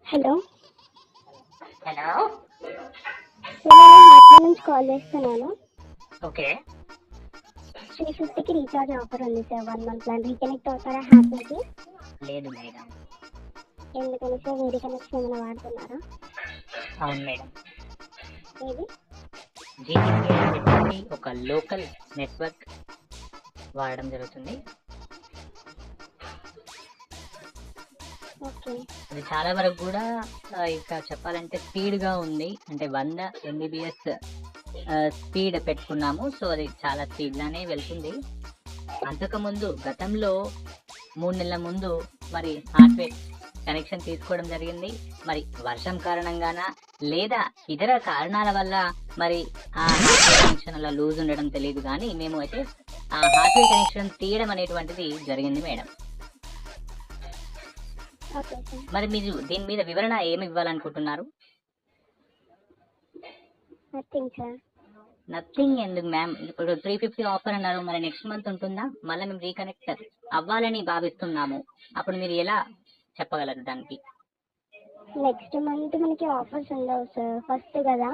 Hello. Hello. Sir నేను Hotstar నుంచి call చేస్తున్నాను. ఓకే. 350కి రీఛార్జ్ ఆఫర్ ఉంది సార్. 1 మంత్ ప్లాన్ రీకనెక్ట్ అవుతారా హ్యాపీకి? లేదు మేడం. ఎందుకని సార్, వేరే కనెక్షన్ ఏమైనా వాడుతున్నారా? అవును మేడం. ఏది? జీటీపీ అనేటువంటి ఒక లోకల్ నెట్వర్క్ వాడడం జరుగుతుంది. ఓకే. అది చాలా వరకు కూడా ఇక చెప్పాలంటే స్పీడ్గా ఉంది. అంటే 100 MBPS స్పీడ్ పెట్టుకున్నాము. సో అది చాలా స్పీడ్గానే వెళ్తుంది. అంతకుముందు గతంలో 3 నెలల ముందు మరి హార్ట్వేర్ కనెక్షన్ తీసుకోవడం జరిగింది. మరి వర్షం కారణంగానా లేదా ఇతర కారణాల వల్ల మరి ఆ హార్ట్వేర్ కనెక్షన్ అలా లూజ్ ఉండడం తెలియదు, కానీ మేము అయితే ఆ హార్ట్వేర్ కనెక్షన్ తీయడం అనేటువంటిది జరిగింది మేడం. Okay sir. మరి మీరు దీని మీద వివరణ ఏమి ఇవ్వాలనుకుంటున్నారు? Nothing sir. నథింగ్ ఎందుకు మ్యామ్? ఇప్పుడు 350 ఆఫర్ అన్నారు, మరి నెక్స్ట్ మంత్ ఉంటుందా? మళ్ళీ మేము రీకనెక్ట్ అవ్వాలని భావిస్తున్నాము. అప్పుడు మీరు ఎలా చెప్పగలరు దానికి? నెక్స్ట్ మంత్ మనకి ఆఫర్స్ ఉండవు సార్. ఫస్ట్ కదా,